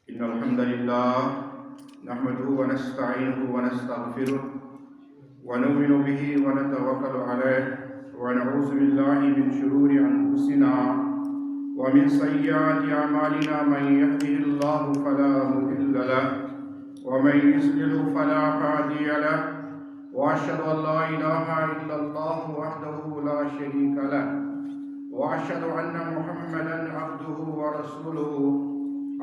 إن الحمد لله نحمده ونستعينه ونستغفره ونؤمن به ونتوكل عليه ونعوذ بالله من شرور أنفسنا ومن سيئات أعمالنا من يهده الله فلا مضل له ومن يضلل فلا هادي له وأشهد أن لا إله إلا الله وحده لا شريك له وأشهد أن محمدا عبده ورسوله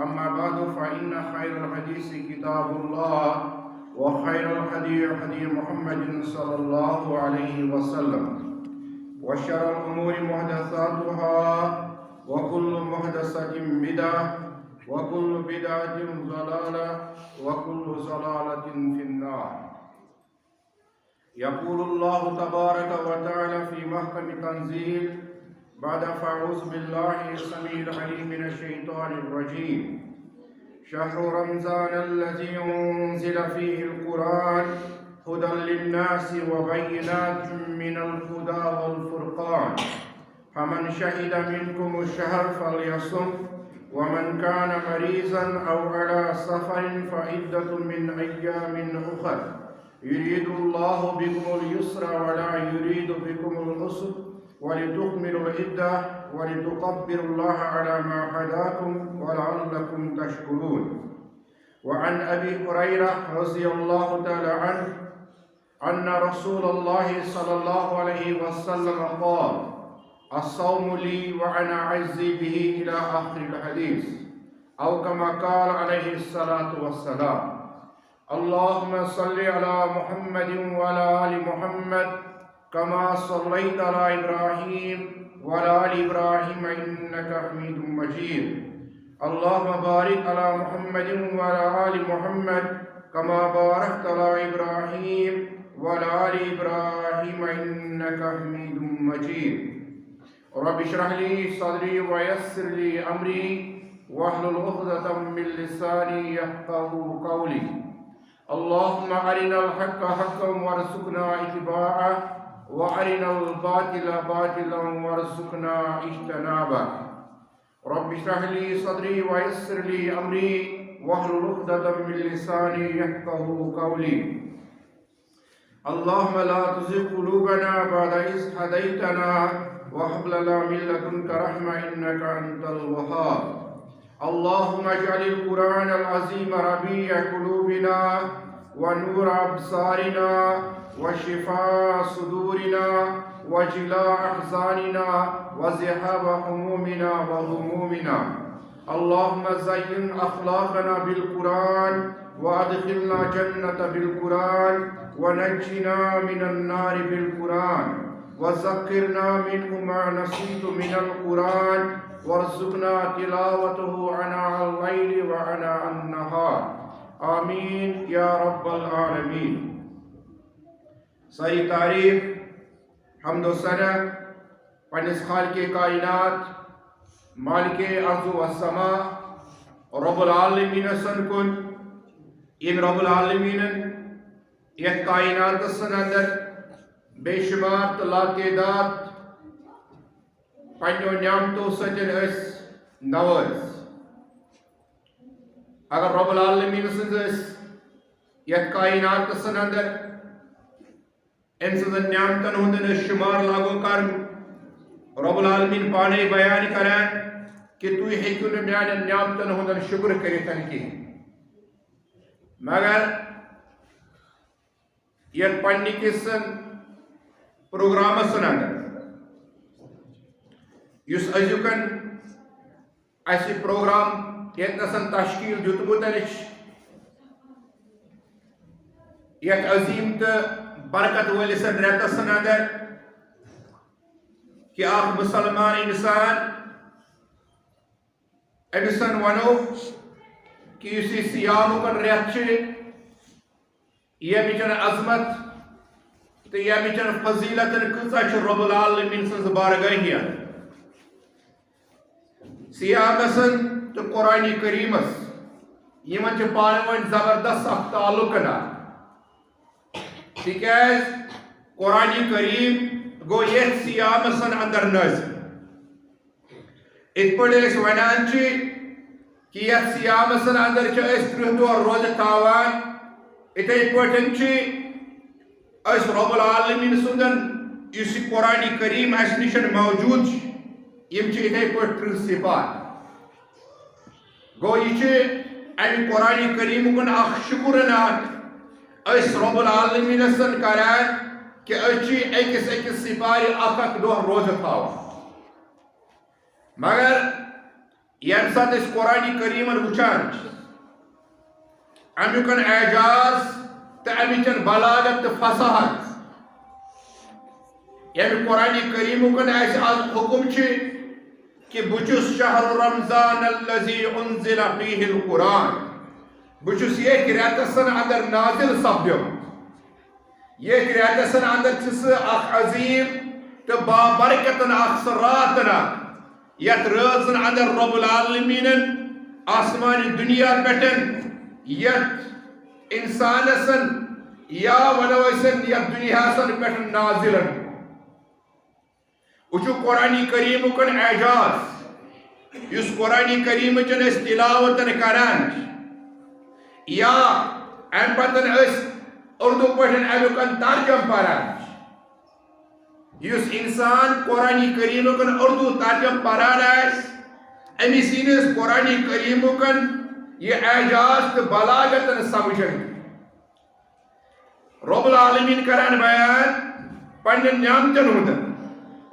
أما بعد فإن خير الحديث كتاب الله وخير الهدي هدي محمد صلى الله عليه وسلم وشر الأمور محدثاتها وكل محدثة بدعة وكل بدعة ضلالة وكل ضلالة في النار. يقول الله تبارك وتعالى في محكم تنزيل بعد فأعوذ بالله السميع العليم من الشيطان الرجيم شهر رمضان الذي أنزل فيه القرآن هدى للناس وبينات من الهدى والفرقان فمن شهد منكم الشهر فليصم ومن كان مريضا أو على سفر فعدة من أيام أخر يريد الله بكم اليسر ولا يريد بكم العسر ولتكملوا العدة ولتكبروا الله على ما هداكم ولعلكم تشكرون. وعن أبي هريرة رضي الله تعالى عنه أن رسول الله صلى الله عليه وسلم قال الصوم لي وأنا أجزي به إلى آخر الحديث أو كما قال عليه الصلاة والسلام. اللهم صل على محمد وعلى آل محمد كما صليت على إبراهيم وعلى آل إبراهيم إنك حميد مجيد. اللهم بارك على محمد وعلى آل محمد كما باركت على إبراهيم وعلى آل إبراهيم إنك حميد مجيد. رب اشرح لي صدري ويسر لي أمري واحلل عقدة من لساني يفقهوا قولي. اللهم أرنا الحق حقا وارزقنا اتباعه وأرنا الباطل باطلا وارزقنا اجتنابه. رب اشرح لي صدري ويسر لي أمري واحلل عقدة من لساني يفقهوا قولي. اللهم لا تزغ قلوبنا بعد إذ هديتنا وهب لنا من لدنك رحمة إنك أنت الوهاب. اللهم اجعل القرآن العظيم ربيع قلوبنا ونور أبصارنا وشفاء صدورنا وجلاء أحزاننا وذهاب همومنا وغمومنا. اللهم زين أخلاقنا بالقرآن وأدخلنا جنة بالقرآن ونجنا من النار بالقرآن وذكرنا منه ما نسيت من القرآن وارزقنا تلاوته عناء الليل وعناء النهار. آمین یا رب العالمین. ساری تعریف حمد و ثنا پنس خالق کائنات مالک ارض و السماء رب العالمین سن کن یم رب العالمین یت کائنات سن اندر بے شمار تو لا تعداد پنو نعمتو سچن اس نواز. اگر رب العالمین سنس یت کائنات سن اندر ام سن نعمتن ہندن شمار لاگو کر رب العالمین پانے بیان کران کہ تو ہیکو نہ میان نعمتن ہندن شکر کریتن کی مگر یت پنی کسن پروگرام سن اندر یس ازیکن اسی پروگرام یتنسن تشکیل دیتمتنچ یک عظیم تو برکت ولسن ریتسن اندر کہ اخ مسلمان انسان امسن ونو کہ اسی سیام کن ریت یہ مچن عظمت تو یہ مچن فضیلت کسا رب العالمین سن بارگاہیت سیام سن تو قرآن کریمس یمن چھ پانوان زبردست اخ تعلق نا تکیز قرآن کریم گو یہ سیام سن اندر نازل ات پڑھ ونان کہ یہ سیامسن اندر 30 دور روزہ تھاوان اتھے پٲٹھۍ چھِ رب العالمین سندن اس قرآن کریم اس نشن موجود یم چھ اتھے پٲٹھۍ 30 صفات گو یہ ام قرآن کریم کن اخ شکر نات رب العالمین سن کران کہ اکس سپارِ اخ دہ روزہ تھاوان مگر یم سات قرآن کریم وچان امیکن اعجاز تو امچن بلاغت تو فصاحت یم قرآن کریم کن آز حکم کہ بچس شہر رمضان الذي انزل فيه القرآن بچس یہ ریتسن اندر نازل سپدم یہ ریتسن اندر چھ اخ عظیم تو بابرکتن اخ راتنا یت رازن اندر رب العالمین آسمان دنیا پٹن یت انسان سن یا ونوسن یت دنیا سن پٹن نازلن وچو قرآن کریم کن اعجاز اس قرآن کریم چن اس تلاوتن کران یا ام پتن اس اردو پٹن امیکن ترجم پران اس انسان قرآن کریم کن اردو ترجم پران امی سینس قرآن کریم کن یہ اعجاز تو بلاغتن سمجھن رب العالمین کران بیان پنن نعمتن ہندن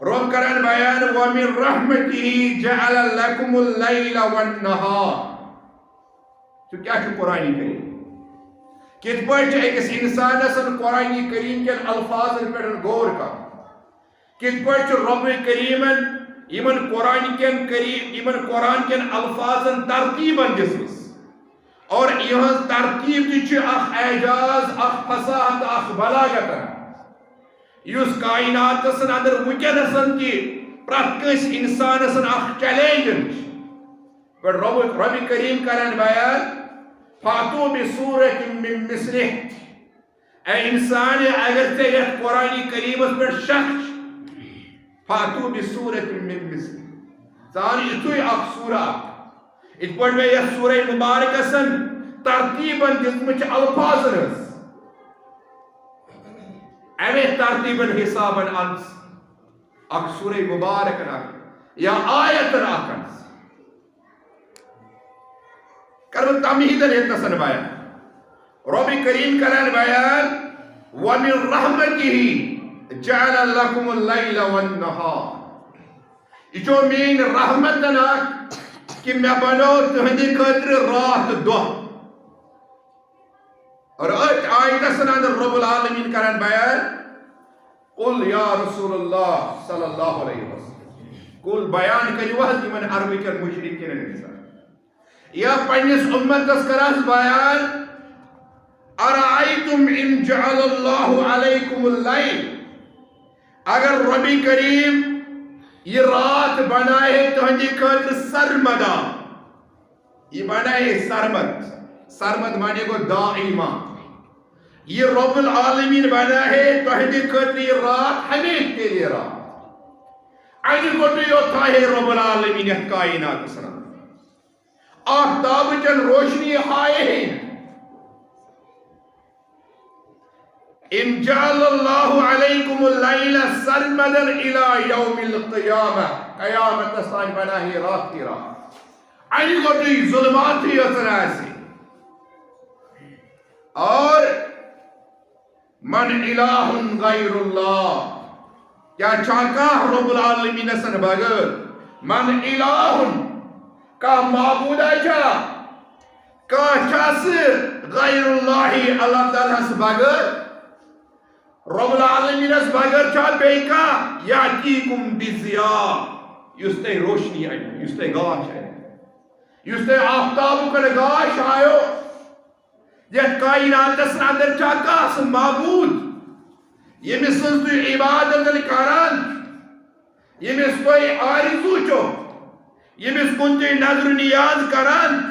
رب کران بیان وَمِن رَحْمَتِهِ جَعَلَ لَكُمُ اللَّيْلَ وَالنَّهَارِ تو کیا چھو قرآن کریم کت پڑھ ایکس انسان سن قرآن کریم کے الفاظ پر غور کا کت پڑھ رب کریم یمن قرآن کے الفاظ ترتیبا جسمس اور یہ ترتیب تھی اخ اعجاز اخ فصاحت اخ بلاغت اس کائنات سن اندر ونکسن تہ پرت کس انسان سن اخ چیلنج رب کریم کران بیان فاتو بسورۃ من مثلہ اے انسان اگر تے یہ قرآن کریم پر شک فاتو بسورۃ من مثلہ ثانی اتوی اخ سورہ ات پڑھ میں یہ سورہ مبارکہ سن ترتیبا دتمچ الفاظ امی ترتیبا حسابا انس اخ سورہ مبارکہ یا آیت راکنس کرن تمہیدن اتنسن بیان رب کریم کرن بیان وَمِن رَحْمَتِهِ جَعَلَ لَكُمُ اللَّيْلَ وَالنَّهَارِ یہ جو مین رحمتن کہ میں بنو تہندی خاطر رات دہ اور آیت سن اندر رب العالمین کرن بیان قل یا رسول اللہ صلی اللہ علیہ وسلم قل بیان کری وحد من عربی کر مشرکین انسان یا پنیس امتس کراس بیان ارائیتم ان جعل اللہ علیکم اللیل اگر رب کریم یہ رات بنائے تہندی خاطر سرمدہ یہ بنائے سرمد مانے کو دائمہ یہ رب العالمین بنا ہے تہندی خاطر یہ رات ہمیشہ کے لیے رات آئین کو تو یہ تھا ہے رب العالمین یہ کائنات سنا آفتاب چن روشنی آئے ہیں ان جعل اللہ علیکم اللیل سرمدا الى یوم القیامہ قیامت سان بنا ہے رات کی رات آئین کو تو یہ ظلمات ہی اتنا ایسے اور من الہ غیر اللہ کیا چاکا رب العالمین سن بغیر من الہ کا معبود آجا کا چاس غیر اللہ اللہ تعالیٰ سے بغیر رب العالمین اس بغیر چاہ بے کا یاتیکم بضیاء یستے روشنی آئی یستے گاش آئی یستے آفتاب کر گاش آئیو یہ کائنات اس اندر چاکا اس معبود یہ مثل تو عبادت کران یہ مثل تو آرزو چو یہ مثل کنتی نظر نیاز کران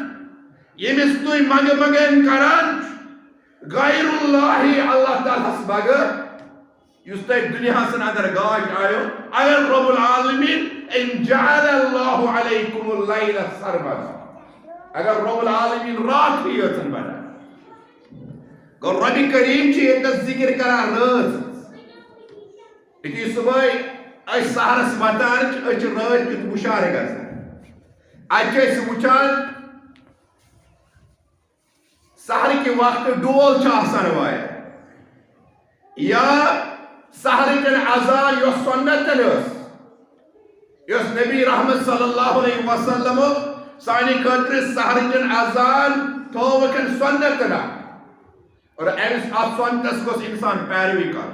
یہ مثل تو مگن کران غیر اللہ اللہ تعالیٰ اس بغیر یس تے دنیا سن اندر گاش آئیو اگر رب العالمین ان جعل اللہ علیکم اللیل سرمدا اگر رب العالمین رات ہی یوتن بنا گو رب کریم یہ ذکر کران رات یہ صبح اس سہرس واتان رات کت مشاہرے گژھان اتھ وچان سحر کے وقت ڈول آسان وایا یا سحر کن اذان یس سنتن یس نبی رحمت صلی اللہ علیہ وسلم سانی خاطر سحر کن اذان تھوکن سنتن اور امس ات سنتس گوس انسان پیروی کر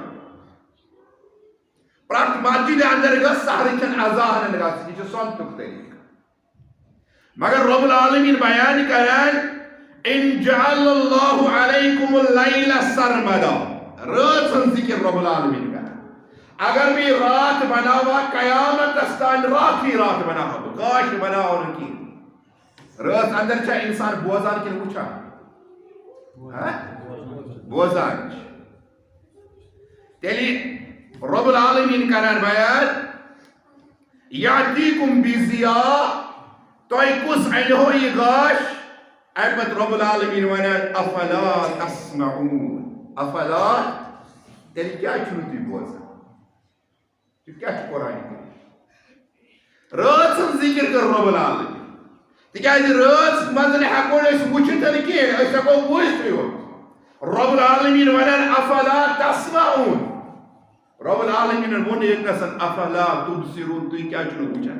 پرت مسجد اندر گھس سحر کن اذان گھس یہ سنتک طریقہ مگر رب العالمین بیان کران ان جعل اللہ علیکم اللیل سرمدا رات سن ذکر رب العالمین کا اگر بھی رات بناوا قیامت استان رات ہی رات بناوا کاش بناو کی رات اندر چا انسان بوزان کن وچا بوزان تیلی رب العالمین کران بیان یاتیکم بضیاء توئی کس اینہو یہ گاش احمد رب العالمین ونان افلا تسمعون افلا تیلی کیا چھنو تی بوزا کیا چھ قرآن رات سن ذکر کر رب العالمین تکیازِ رات مزن حقون اس وچھتن کی اس کو وچھتی ہو رب العالمین ونان افلا تسمعون رب العالمین ون ایک نسل افلا تبصرون تو کیا چھنو وچھا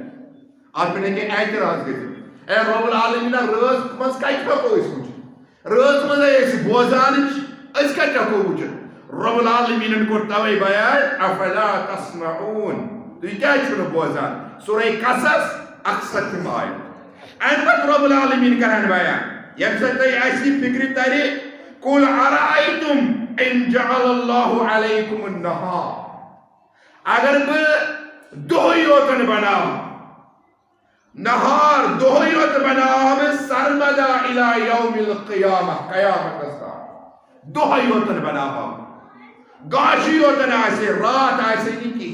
آپ نے کہ اعتراض کرتے اے رب العالمین رات مز کت ہکو اس وچھن رات مز اس بوزان اس کت ہکو وچھن رب العالمین کو توئی بیان افلا تسمعون تو کیا چھنو بوزان سورہ قصص اکثر آئے این پت رب العالمین کرن بیان یم سے تی ایسی فکری تاری قل ارائیتم ان جعل اللہ علیکم النہار اگر بہ دہی ہوتن بناو نہار دہیت بنام سرمدا الى یوم القیامہ قیامت استا دہیتن بنام گاشیتن آسے رات آسے نہیں کی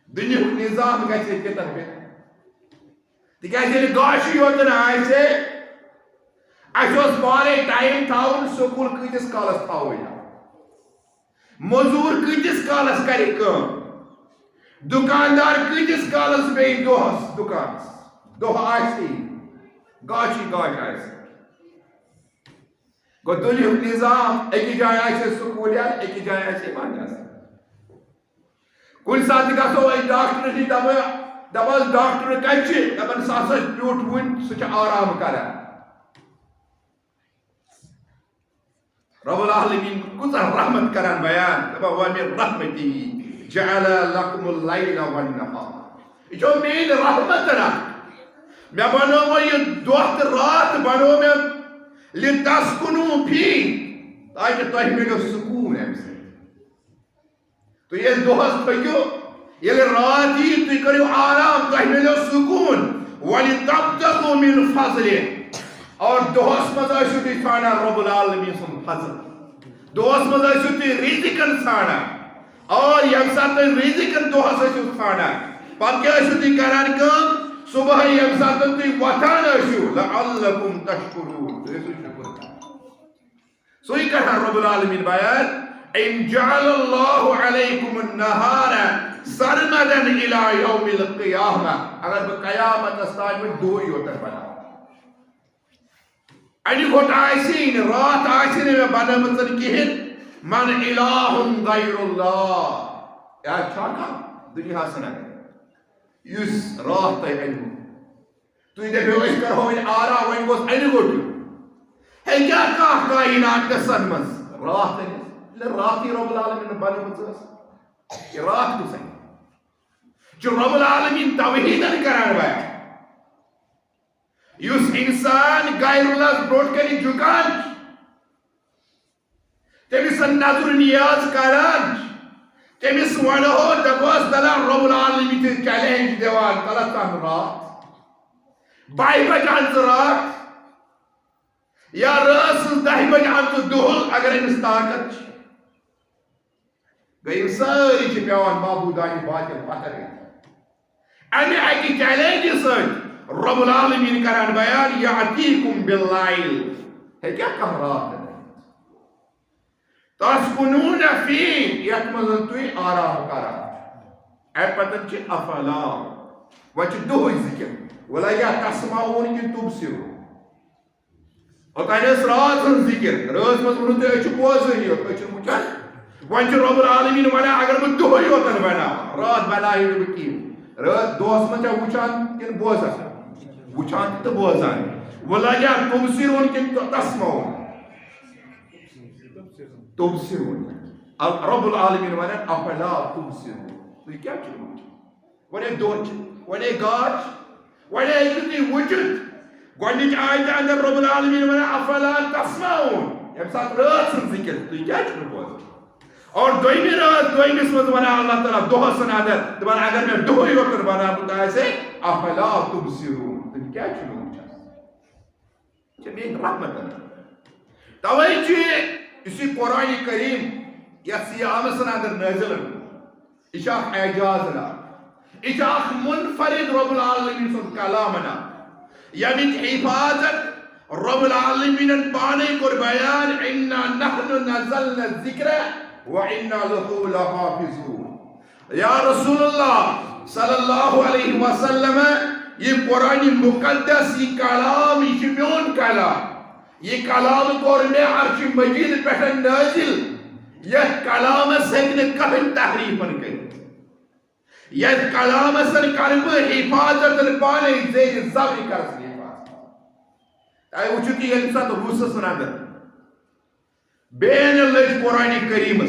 دنیا نظام گھے کتن پہ تکیازِ گاشیتن آسے اس پانے ٹائم تھاؤن سکول کتس کالس تھاؤ یا مزور کتس کالس کرے کام دکاندار کتس کالس بے دوہس دکان دوہ آسی گاشی گاش آسی گو دنیا نظام ایک جائے آسے سکول یا ایک جائے آسے مان جاسے کل ساتھ کا سو ایک ڈاکٹر نہیں دبال ڈاکٹر کچھ دبال ساسا پیوٹ ہوئن سچ آرام کرا رب العالمین کتا رحمت کران بیان تبا وَمِن رحمتی جعل لکم اللیل والنہار جو مین رحمت رہا میں بنو میں یہ دوہت رات بنو میں لتسکنو بھی تاکہ توہی میں جو سکون ہے تو یہ دوہت پکیو یہ رات ہی تو کریو آرام توہی میں جو سکون وَلِتَبْتَغُوا مِن فَضْلِهِ اور دوہس مزا شدی ثانا رب العالمین سن فضل دوہس مزا شدی ریزکن ثانا اور یمسات ریزکن دوہس شدی ثانا پاک کیا شدی کران کم صبح یمسات تی وطانا شو لعلکم تشکرون سوئی کہا رب العالمین بیان ان جعل اللہ علیکم النہار سرمدن الى یوم القیامہ اگر قیامت استاج میں دوئی ہوتا بنا اینی گھٹ آئیسین رات آئیسین میں بنا مطلب کہن من الہ غیر اللہ یا چھاکا دنیا سنا یس رات تے اینو تو یہ دیکھو اس کر ہوئی آرا وین گوز اینی گھٹ ہے کیا کہا کائنات کے سنمز رات تے رات ہی رب العالمین بنا مطلب یہ رات کو سنگ جو رب العالمین توحیدن کران بایا یس انسان غیر اللہ بروٹ کری جھکان تیمیس نظر نیاز کران تیمیس ونہو دباس دلا رب العالمین تی چیلنج دیوان تلتان رات بائی بجان رات یا راس دہی بجان دہل اگر انس طاقت گئی ساری چھ پیوان معبودانی باطل پتر امی اکی چیلنج سن رب العالمین کران بیان یعطیکم باللیل ہے کیا کہہ رات تسکنون فی یت مزن تھی آرام کران اے پتن چھ افلا وچ دہوئی ذکر ولا یا تسمعون کی تبصرون اوتان اس رات ہن ذکر رات مز ونو تھی اچھ بوزنی یوت اچھ وچھان ون چھ رب العالمین ونا اگر بہ دہوئی یوتن ونا رات بنائی نہ کین رات دوس من چھ وچھان کن بوزان وچھان تہ بوزان ولا یا تبصرون کن تسمعون تبصرون رب العالمین ونا افلا تبصرون تو کیا چھ ونے دوچ ونے گاچ ونے یتی وجود گونج آیت اندر رب العالمین ونا افلا تسمعون یم سات رات سن ذکر تو کیا چھ بوزان اور دویمی رات دویمی سمت ونا اللہ تعالیٰ دوہ سن اندر دبان اگر میں دوہ یوتر بنا بتا ایسے افلا تبصرون تو کیا چھ چھ رحمت توئی چھ اسی قرآن کریم یا سیام سن اندر نازل اشاق اعجاز نا اشاق منفرد رب العالمین سن کلامنا یعنی حفاظت رب العالمین پانے کر بیان انا نحن نزلنا الذکر وَإِنَّا لَهُ لَحَافِظُونَ یا رسول اللہ صلی اللہ علیہ وسلم یہ قرآن مقدس یہ کلام یہ میون کلام یہ کلام کور میں عرش مجید پہ نازل یہ کلام سکن کبھی تحریف کر یہ کلام سن کرب حفاظت پانے زیر زبری کر سن حفاظت آئی وچھو کی یہ ساتھ روس سنادر بین اللہ قرآن کریم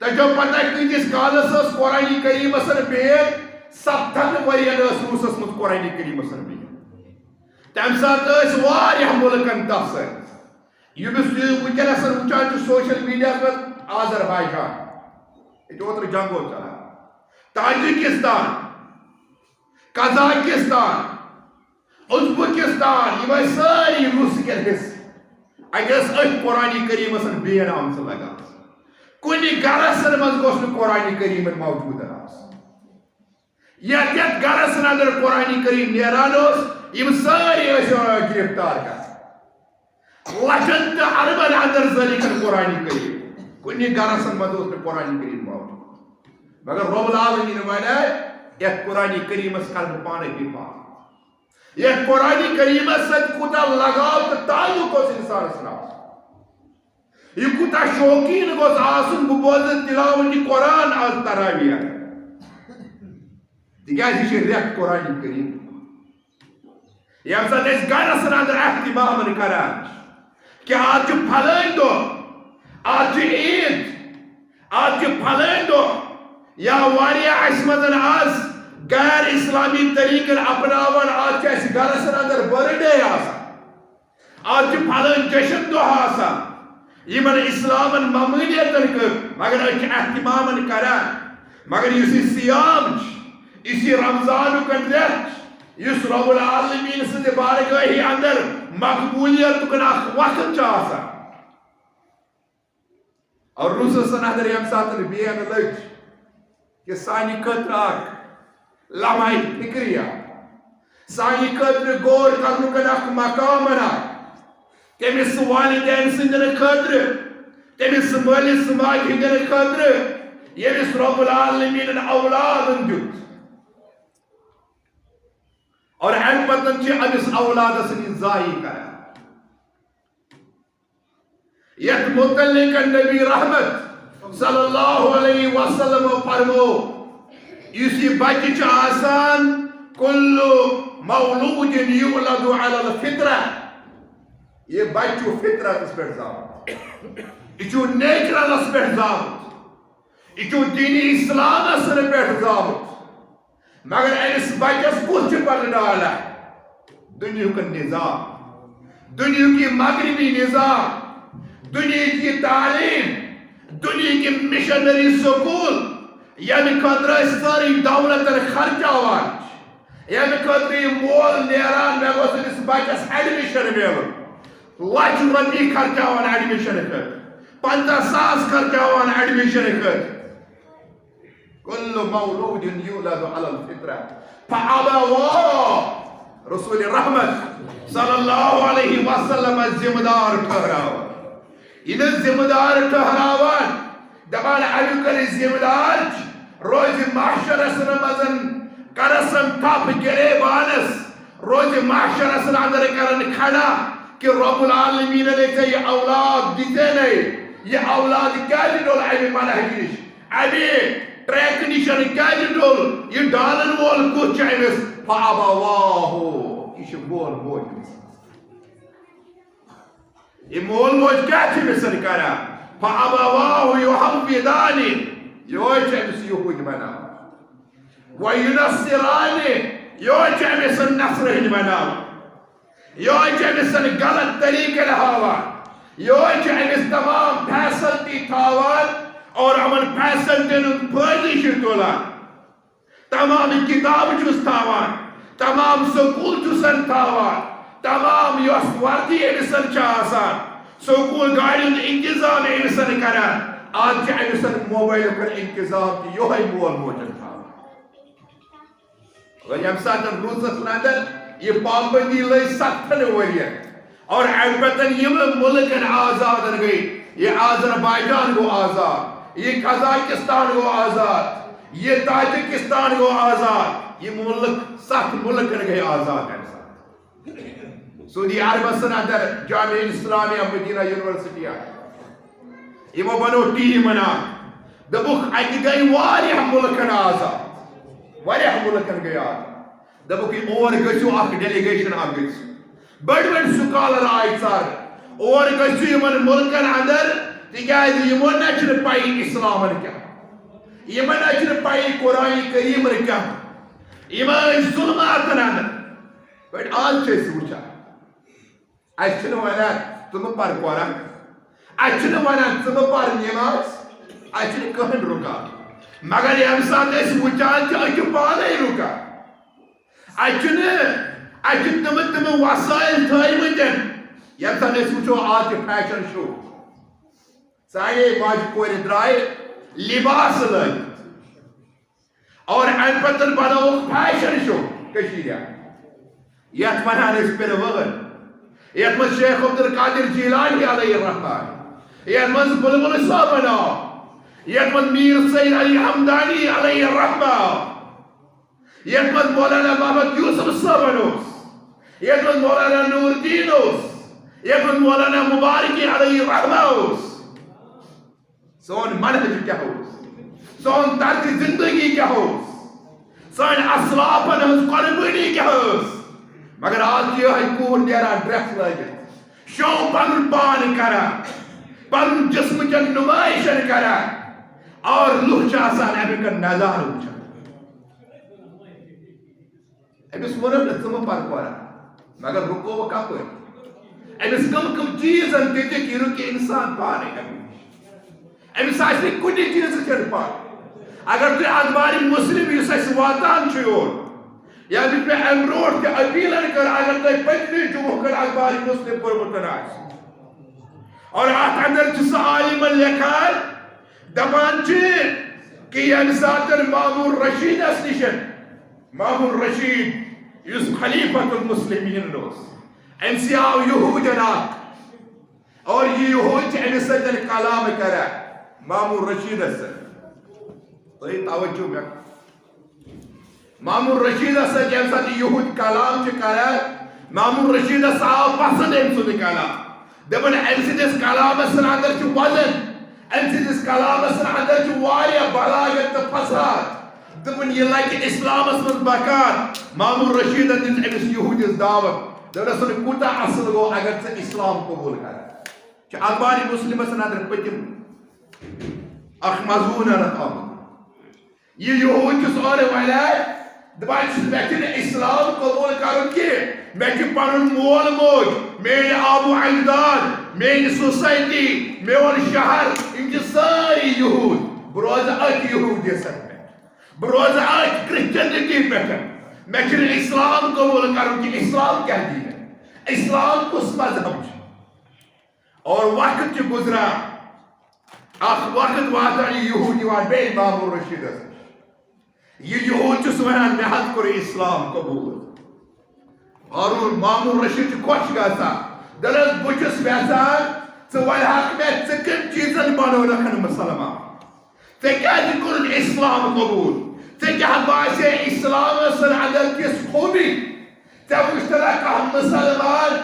تو جو پتہ کتس کالس اس قرآن کریم سن بین سبتن ورین اس روس مت قرآن کریم سن بین تم سات اس واریہ ملکن تفسر یمس ونکس وچان سوشل میڈیا پر آذربائیجان یہ اوتر جنگو چلا تاجکستان قزاقستان ازبکستان یہ ساری روس کے حصہ اگر اس قرآن کریم سن بین آمس لگا کنی گرسن مز گوس قرآن کریم موجود یت گرسن اندر قرآن کریم نیران یم ساری گرفتار کر لچن تو اربن اندر ذلکن قرآن کریم کنی گرسن مز قرآن کریم موجود مگر رب العالمین ونہ یت قرآن کریم کر پانے حفاظ یہ قرآن کریم ست کوتا لگاو تو تعلق اس انسان سنا یہ کوتا شوقین گوس آسن ببوزت تلاوت قرآن آز تراویہ دیگه یہ ریت قرآن کریم یہ ساتھ اس گھر سن اندر اہتمام کران کہ آج پھلائیں دو آج عید آج پھلائیں دو یا واریہ اسمدن آز غیر اسلامی طریقے اپناون آج اس گھرس اندر برڈے آسا آج پھلن جشن دو آسا یمن اسلامن ممنوعیت کر مگر اہتمام کران مگر اسی سیام اسی رمضان کن ریت اس رب العالمین سے بارگاہی اندر مقبولیت کن وقت آسا اور رسول اندر یم ساتھ بین لگ کہ سانی خطر لمحہ فکریہ سانی خطر غور کرنک اخ مقام تمس والدین سندن خطر تمس مالس ماجہ ہندن خطر یمس رب العالمین اولاد دیت اور ام پتن چھ امس اولاد سن ضائع کران یت متعلق نبی رحمت صلی اللہ علیہ وسلم فرمو اسی بچہ آسان کل مولود یولد علی الفطرہ یہ بچہ فطرت اس پر زامت یہ نیچرل اس پر زامت یہ دین اسلام اس پر زامت مگر اس بچس کچھ پر ڈالا دنیا کا نظام دنیا کی مغربی نظام دنیا کی تعلیم دنیا کی مشنری سکول یعنی خطرہ ساری دولت خرچاوان یعنی خطرہ مول نیران میں گوسن اس بچس ایڈمیشن میلن لچ رپی خرچاوان ایڈمیشن کر 50,000 خرچاوان ایڈمیشن کر کل مولود یولد علی الفطرہ فَأَبَوَاهُ رسول رحمت صلی اللہ علیہ وسلم ذمہ دار ٹھہراوان یہ ذمہ دار ٹھہراوان دپان امی کر ذمہ دار روز محشرس مزن کرسن تھپ گرے بانس روز محشرس اندر کرن کھڑا کہ رب العالمین نے یہ اولاد دیتے نہیں یہ اولاد کیا ڈول امی منہج نش امی ٹریک نشن کیا ڈول یہ ڈالن وول کچھ امس فَأَبَوَاهُ یہ مول موج یہ مول موج کیا مثل کرا فَأَبَوَاهُ يُحَوِّدَانِ یہ امس یہود بنا وَيُنَصِّرَانِ یہ امس نصر ہند بنا یہ امس غلط طریقہ ہاوا یہ امس تمام فیسلٹی تھاوان اور امن فیسلٹین فائدہ تلان تمام کتاب چھس تھاوان تمام سکول چھسن تھاوان تمام یس وردی امسن آسان سکول گاڑی انتظام امسن کران آج امسن موبائل پر انتظام کی یہ مول موجن تھاوان اور یم ساتن روزس اندر یہ پابندی لئی 70 ورین اور البتہ یم ملکن آزاد گئی یہ آذربائیجان کو آزاد یہ قزاقستان کو آزاد یہ تاجکستان کو آزاد یہ ملک 7 ملکن گئی آزاد ہے سعودی عربستان اندر جامعہ اسلامیہ مدینہ یونیورسٹی آئی یہ بنو ٹیم انا دبوک اکی گئی واریہ ملکن آزاد واریہ ملکن گئی آزاد دبوک اور گسو اک ڈیلیگیشن اک گسو بڑ بڑ سکالر آئی سار اور گسو یمن ملکن اندر تکیاز یمن نچن پائی اسلام کیا یمن نچن پائی قرآن کریم کیا یمن ظلمات اندر بٹ آج چیز وچا اچھن وانا تم پر قرآن اچھن وانا تم پر نماز اچھن کہن رکا مگر یم سات اس وچان چا اچھ پانے رکا اچھن تم وسائل تھائی مجن یم سات اس وچو آج فیشن شو سائے ماج کوئی درائے لباس لگ اور ان پتر بناو فیشن شو کشیدہ یت منان اس پر وغن یت من شیخ عبدالقادر جیلانی علیہ الرحمن یت من بلبل صاحبنا یت من میر سید علی حمدانی علیہ الرحمن یت من مولانا محمد یوسف صاحبنوس یت من مولانا نور دینوس یت من مولانا مبارکی علیہ الرحمن سون منہج کیا ہو سون طرز زندگی کیا ہو سون اسلافن ہز قربانی کیا ہو مگر آج یہ ہے کور دیرا ڈریس لگے شو پن پان کرا پن جسم چن نمائشن کرا اور لوگ چاہسان ابھی کا نظار ہوچا ابھی سمرم نتم پر کورا مگر رکو وہ کا کوئی ابھی کم چیز انتے تھے کہ رکی انسان پانے کبھی ابھی ساشتی کچھ چیز چڑھ پانے اگر تو اخباری مسلم یہ سیس واتان چھوڑ یا بھی پہ امروڈ کے اپیلن کر اگر تو پتنی جو کر اخباری مسلم پر متناس اور آت اندر جس عالم لکھال دمان چین کہ یہ انساتن مامور رشید اس نشن مامور رشید یس خلیفت المسلمین نوس انسی آو یہود ناک اور یہ یہود چھ انساتن کلام کرا مامور رشید اس تو یہ توجہ میں مامور رشید اس جن ساتھ یہود کلام چھ کرا مامور رشید اس آو پسند انسو کلام دبن انسی دس کلام اس اندر چھ وزن انسی دس کلام اس اندر چھ واریا بلاغت فساد دبن یہ لائک اسلام اس من بکار مامور رشید اس انس یہود اس دعوت دبن اس کوتا اصل گو اگر سے اسلام قبول کرا چھ اخباری مسلم اس اندر پتم اخ مضمون رقم یہ یہود چھ سوال ویلائے دبان چھ بیٹھن اسلام قبول کرن کی میں چھ پنن مول موج میرے آبو اجداد میری سوسائٹی میون شہر ان کی ساری یہود بروز اک یہود جیسن پہ بروز اک کرسچنٹی پہ میں چھ اسلام قبول کرن کی اسلام کیا دی ہے اسلام کس مذہب چھ اور وقت چھ گزرا اخ وقت واتانی یہودی وان بے مامور رشید یہ یہود چھس ونان مے حظ کوٚر اسلام قبول ہارون مامون رشید خوش گژھان دپان بہٕ چھُس یژھان ژٕ ونہکھ مےٚ ژٕ کٔمۍ چیٖزن بنوونکھ مسلمان ژےٚ کیٛازِ کوٚرُتھ اسلام قبول ژےٚ کیٛاہ باسے اسلامس اندر کِژھ خوبی ژےٚ وٕچھتھا کانٛہہ مسلمان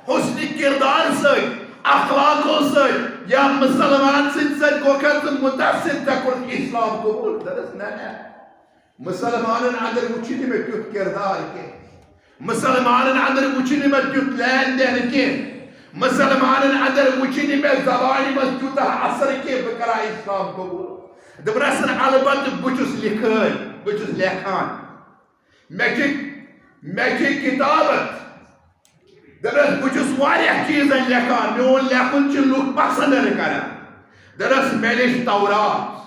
حسنِ کردار سۭتۍ اخلاقو سۭتۍ یا مسلمان سٕنٛدِ سۭتۍ گوٚکھا ژٕ متاثر ژےٚ کوٚرُتھ اسلام قبول دپس نہ نہ مسلمانن اندر وٕچھِ نہٕ مےٚ تیُتھ کردار کینٛہہ مسلمانن اندر وٕچھِ نہٕ مےٚ تیُتھ لین دین کینٛہہ مسلمانن اندر وٕچھِ نہٕ مےٚ زبانہِ منٛز تیوٗتاہ اثر کینٛہہ بہٕ کرا اسلام قبول دپرسن البتہ بہٕ چھُس لِکھٲنۍ بہٕ چھُس لیکھان مےٚ چھِ کتابت دپرس بہٕ چھُس واریاہ چیٖزن لیکھان میون لیکھُن چھِ لُکھ پسنٛد کران دپرس مےٚ لیٚچھ تورات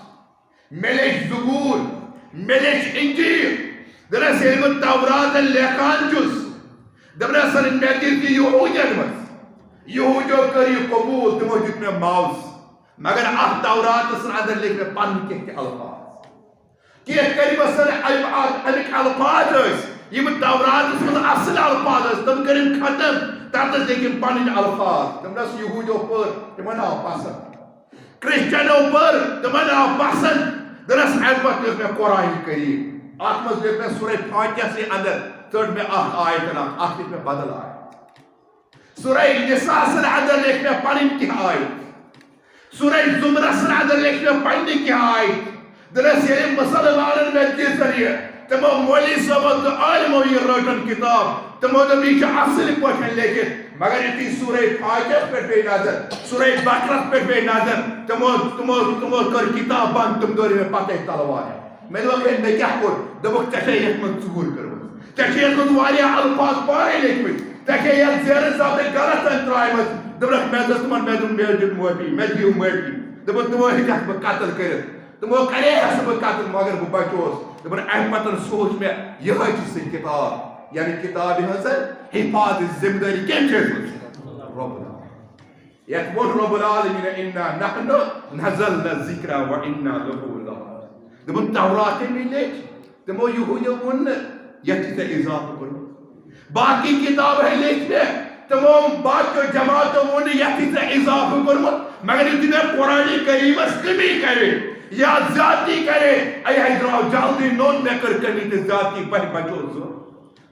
مےٚ لیٚچھ زبوٗر مےٚ لیٚچھ انجیٖل دپرس ییٚلہِ بہٕ توراتن لیکھان چھُس دپرسن مےٚ دِژ یہِ یہوٗدین منٛز یہوٗدیو کٔر یہِ قبوٗل تِمو دیُت مےٚ معاوضہٕ مگر اتھ توراتس اندر لیکھ مےٚ پنٕنۍ کینٛہہ تہِ الفاظ کینٛہہ کلمہٕ امیِکۍ الفاظ ٲسۍ یِم توراتس منٛز اصل الفاظ ٲسۍ تِم کٔرِم ختم تتس لیکھِم پنٕنۍ الفاظ تِمن یہوٗدیو پٔر تِمن آو پسنٛد کرسچنو پٔر تِمن آو پسنٛد دپس امہِ پتہٕ لیوٚکھ مےٚ قرآنہِ کریم اتھ منٛز لیوٚکھ مےٚ سورہ فاتحہسٕے اندر ژٔٹ مےٚ اکھ آیت اتھ لیکھ مےٚ بدل آیت سورہ نساء اندر لیکھ مےٚ پنٕنۍ کینٛہہ آیت سورہ زمرس اندر لیکھ مےٚ پننہِ کینٛہہ آیت دپس ییٚلہِ مسلمانن مےٚ دِژ یہِ تِمو مولوی صٲبو تہٕ عالمو یہِ رٔٹن کِتاب تِمو دوٚپ یہِ چھُ اصل پٲٹھۍ لیکھِتھ مگر یُتھُے سورہ فاتحس پٮ۪ٹھ پیٚیہِ نظر سورہ بقرس پٮ۪ٹھ پیٚیہِ نظر تِمو کٔر کِتاب بنٛد تِم دٲرۍ مےٚ پتے تلوارِ مےٚ دوٚپُکھ ہے مےٚ کیٛاہ کوٚر دوٚپُکھ ژےٚ چھے یتھ منٛز ژوٗر کٔرمٕژ ژےٚ چھے یتھ منٛز واریاہ الفاظ پانے لیکھمٕتۍ ژےٚ چھے یتھ زیرٕ ضبطہٕ غلط ترٛایمژٕ دپرکھ مےٚ دٔژ تِمن مےٚ دوٚپ مےٚ دیُت معٲفی مےٚ دِیِو معٲفی دوٚپُکھ تِمو ہیٚککھ بہٕ قتل کٔرِتھ تِمو کرے ہس بہٕ قتل مگر بہٕ بچوس دپن امہِ پتہٕ سوٗنٛچ مےٚ یِہے چھِ سُہ کِتاب یعنی کِتابہِ ہٕنٛز حفاظت ذمہٕ دٲری کٔمۍ چھِ ٲسمٕژ رۄب العالمین یتھ ووٚن رۄب العالمین انا نحن نزلنا الذکر وانا لہُ لحافظون دپن توراتٕے مےٚ لیٚچھ تِمو یہوٗدیو ووٚن نہٕ یتھ چھِ ژےٚ اضافہٕ کوٚرمُت باقٕے کِتابہٕ لیٚچھ مےٚ تِمو باقیو جماعتو ووٚن نہٕ یتھ چھِ ژےٚ اضافہٕ کوٚرمُت مگر یُتھُے مےٚ قرآنہِ کریٖمس کمی کرے یا زیادتی کرے اے درٛاو جلدی نوٚن مےٚ کٔر کمی تہٕ زیادتی بہٕ بچوس زٕ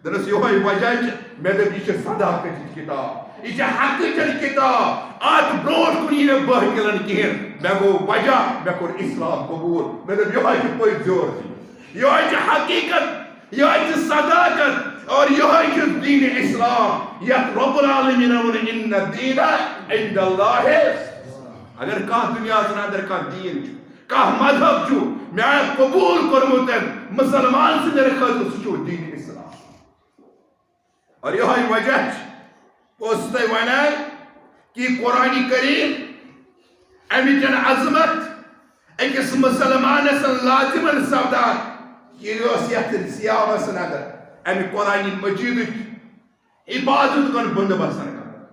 دپس یِہوے وجہ چھِ مےٚ دوٚپ یہِ چھِ صداقتٕچ کِتاب یہِ چھِ حقٕچ کِتاب اتھ برونٛٹھ کُن یی نہٕ بہکِلن کِہیٖنۍ مےٚ گوٚو وجہ مےٚ کوٚر اسلام قبوٗل مےٚ دوٚپ یِہوے چھِ پٔزۍ زیورتی یِہوے چھِ حقیٖقت یِہوے چھِ صداقت اور یِہوے چھُ دیٖنِ اسلام یتھ رۄب العالمیٖنن ووٚن ان الدیٖنَ عند اللہ اگر کانٛہہ دُنیاہس اندر کانٛہہ دیٖن چھُ کانٛہہ مذہب چھُ مےٚ آسہِ قبوٗل کوٚرمُت مسلمان سٕنٛدِ خٲطرٕ سُہ چھُ دیٖنِ اسلام اور یِہوے وجہ چھُ بہٕ اوسُس تۄہہِ ونان کہ قرآنِ کریم امِچ عظمت أکِس مسلمانس لازمن سپدان یہِ ٲس یتھ سیامس اندر امہِ قرآنِ مجیٖدٕچ عبادت کُن بندوبست کران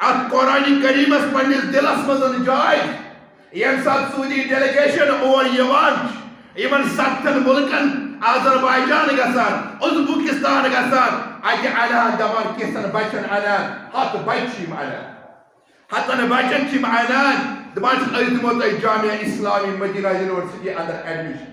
اتھ قرآنِ کریٖمس پننِس دلس منٛز جاے ییٚمہِ ساتہٕ سعوٗدی ڈیلیگیشن اور یِوان چھِ یِمن 7 مُلکن آذربایجان گژھان ازبکستان گژھان اتہِ انان دپان کینٛژن بچن انان 100 بچہِ چھِ یِم انان 100 بچن چھِ یِم انان دپان چھِ أسۍ دِمو تۄہہِ جامعہ اسلامی مدینہ یونیورسٹی اندر ایڈمِشن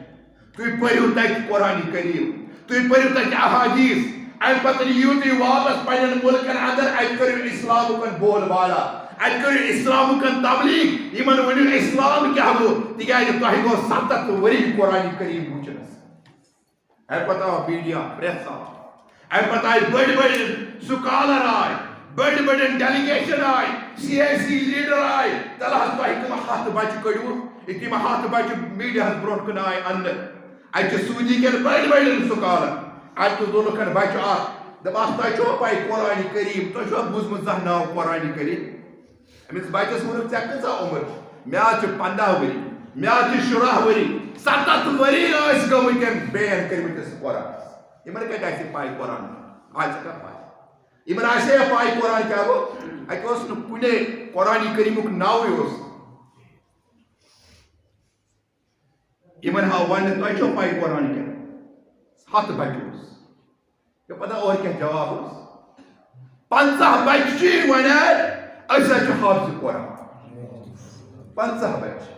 تُہۍ پٔرِو تتہِ قرآنِ کریم تُہۍ پٔرِو تتہِ احادیث امہِ پتہٕ یِیِو تُہۍ واپس پننٮ۪ن مُلکن اندر اتہِ کٔرِو اسلامُک بول بالا اتہِ کٔرِو اسلامُک تبلیغ یِمن ؤنِو اسلام کیٛاہ گوٚو تِکیٛازِ تۄہہِ گوٚو 7 ؤری قرآنِ کریم وٕچھنس امہِ پتہٕ آو میٖڈیا پرٛٮ۪س آو امہِ پتہٕ آیہِ بٔڑۍ بٔڑۍ سُکالر آے بٔڑۍ بٔڑٮ۪ن ڈیلیگیشن آے سیاسی لیڈر آے تلہٕ حظ تۄہہِ کٕم 100 بچہِ کٔڑِو یِتھُے یِم 100 بچہِ میٖڈیاہس برونٛٹھ کُن آے اننہٕ اتہِ چھِ سعوٗدی کٮ۪ن بٔڑۍ بٔڑٮ۪ن سُکالر اتہِ تہِ تُلُکھ بچہِ اکھ دپان تۄہہِ چھُوا پاے قرآنِ کریم تۄہہِ چھُوا بوٗزمُت زانٛہہ ناو قرآنِ کریم أمِس بچس ووٚنُکھ ژےٚ کۭژاہ عُمر مےٚ حظ چھِ 15 ؤری مےٚ حظ چھِ 16 ؤری 7 ؤری ٲسۍ گٔمٕتۍ بین کٔرمٕتِس قرآنس یِمن کتہِ آسہِ پاے قرآن آز چھِ کانٛہہ پاے یِمن آسہِ ہے پاے قرآن کیٛاہ گوٚو اتہِ اوس نہٕ کُنے قرآنِ کریٖمُک ناوٕے اوس یِمن ہاو وننہٕ تۄہہِ چھو پاے قرآن کیٛاہ ہاتھ بچوس یہ پتہ اور کیا جواب اس 50 بچی ونان ایسا حافظ قرآن 50 بچی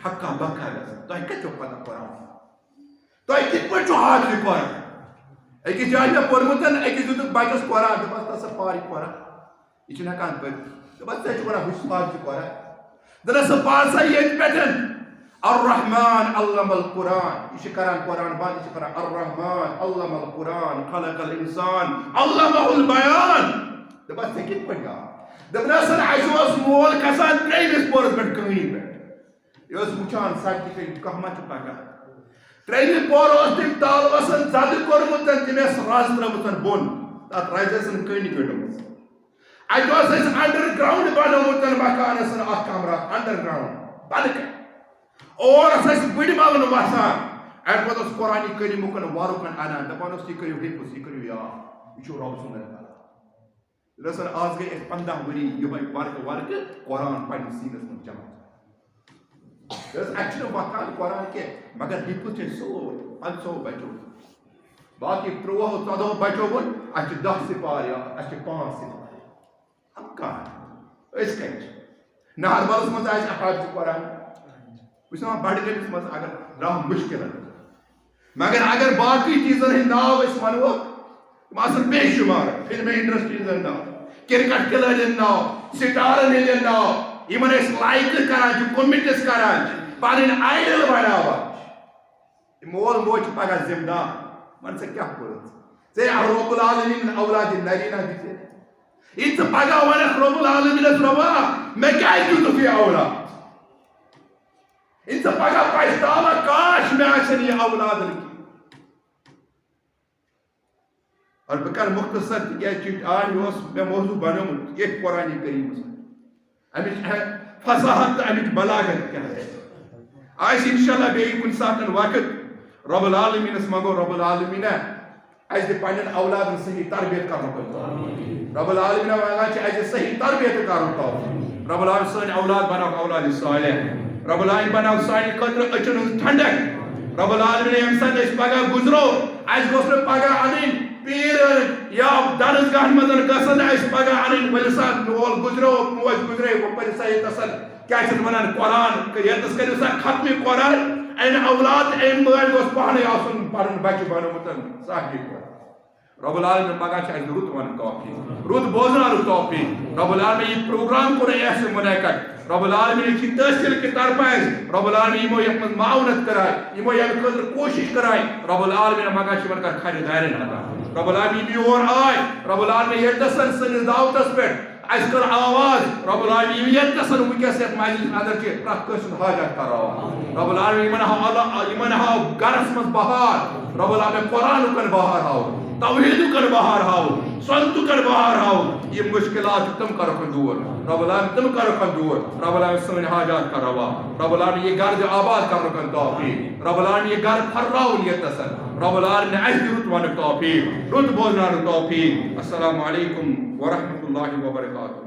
حقا بکا گژھان تۄہہِ کتہِ چھو پتہ قرآن تۄہہِ کِتھ پٲٹھۍ چھو حافظ قرآن أکِس جایہِ مےٚ پوٚرمُت أکِس دیُتُکھ بچس قرآن دوٚپس تَس سا پارِ قرآن یہِ چھُنہٕ ہٮ۪کان پٔرِتھ دوٚپس ژےٚ چھُکھ ونان ہُہ چھُ حافظ قرآن دوٚپنس ژٕ پَر سا ییٚتہِ پٮ۪ٹھ الرحمن علم القرآن یہ کران قرآن بند یہ کران الرحمن علم القرآن خلق الانسان علمہ البیان دپس ژےٚ کِتھ پٲٹھۍ آو دوٚپنس اَسہِ اوس مول کھسان ترٛیٚیمِس پوہرس پٮ۪ٹھ کٲنی پٮ۪ٹھ یہِ اوس وٕچھان سڑکہِ کِنۍ کانٛہہ ما چھُ پکان ترٛیٚیمہِ پوہر اوس تٔمۍ تالوَس زدٕ کوٚرمُت تٔمۍ ٲس رز ترٲومٕژ بۄن تتھ رزِ ٲسن کٲنی کٔڑمٕژ اَتہِ اوس اَسہِ انڈر گراوُنڈ بنومُت مکانس اکھ کمرٕ انڈر گراوُنڈ بۄنہٕ کَنہِ اور بڑ مگن وسان ات پہ قرآن کریمک ورکن انان دپان یہ کرو حفظ یہ کرو یاد یہ رب سن رسن آج گئی 15 وری یہ ورک قرآن پنس سینس من جمع اتنا وقان قرآن کی مگر حفظ سوری 500 بچو باقی 13 بچو ون ات 10 سپار یاد ات 5 سپار ہم کہاں کت نہربلس مز حافظ قرآن وچھنا بڈگٲمِس منٛز اگر راہ مشکل مگر اگر باقی چیزن ہند ناو أسۍ ونو تِم آسن بے شمار فلم انڈسٹریز ہند ناو کرکٹ کھلٲڑٮ۪ن ناو سٹارن ہٕنٛدٮ۪ن ناو یِمن أسۍ لایک کران چھِ کومنٹس کران چھِ پنٕنۍ آیڈل بناوان مول موج چھُ پگاہ ذمہٕ دار ون ژےٚ کیٛاہ کوٚرُتھ ژےٚ رب العالمیٖن اولادِ نریٖنا دِژے ییٚلہِ ژٕ پگاہ ونکھ رب العالمیٖنس رۄبا مےٚ کیٛازِ دیُتُکھ یہِ اولاد ان سے پگہ پچھتاوا کاش میں آسن یہ اولاد رکھی اور بہ کر مختصر تکیاز آج میں موضوع بنومت یہ قرآن کریم امچ فصاحت تو امچ بلاغت کیا ہے آج انشاءاللہ بیٚیہِ کُنہِ ساتہٕ وقت رب العالمینس منگو رب العالمین اَسہِ دِ پننٮ۪ن اولادن صحیح تربیت کرنُک رب العالمین منگان چھِ اَسہِ صحیح تربیت کرُن رب العالمین سٲنۍ اولاد بناوکھ اولاد صالح رب العالمین بناو سانہِ خٲطرٕ أچھن ہٕنٛز ٹھنڈک رب العالمین ییٚمہِ ساتہٕ أسۍ پگاہ گُزرو اَسہِ گوٚژھ نہٕ پگاہ اَنٕنۍ پیٖر یا درسگاہن منٛز گژھن اَسہِ پگاہ اَنٕنۍ ؤلِو سا مول گُزریو موج گُزرے وۄنۍ پٔرِو سا ییٚتٮ۪س کیٛاہ چھِ وَنان قرآن ییٚتٮ۪س کٔرِو سا ختمہِ قرآن اَمہِ اولاد اَمہِ مٲلۍ گوٚژھ پانَے آسُن پَنُن بچہِ بنومُت صحیح قرآن رب العالمین منگان چھِ اَسہِ رُت ونُن توفیٖق رُت بوزناونُک توفیٖق رب العالمین یہِ پروگرام کوٚر اَسہِ منعقد رب العالمین کی تحصیل کی طرف رب العالمین یمو یتھ من معاونت کرائے یمو یمہ خاطر کوشش کرائے رب العالمین منگان چھِ کر خریدارن عطا رب العالمین یور آئے رب العالمین یتسن سنس دعوتس پہ اس کر آواز رب العالمین یتسن ونکس یتھ مجلس اندر چھ پرٛٮ۪تھ کٲنٛسہِ ہُنٛد حاجت کراو رب العالمین یمن ہاو گرس مز بہار رب العالمین قرآنُک بہار ہاو توحیدُک بہار ہاو سنتُک بہار ہاو یہ مشکلات تم کرو دور رب العالمین تم کرو دور رب العالمین سن حاجات کر روا رب العالمین یہ گھر آباد کرو توفیق رب العالمین یہ گھر پھرراون یتسن رب العالمین اَسہِ رُت ونُک توفیق رُت بوزناونُک توفیق السلام علیکم ورحمۃ اللہ وبرکاتہ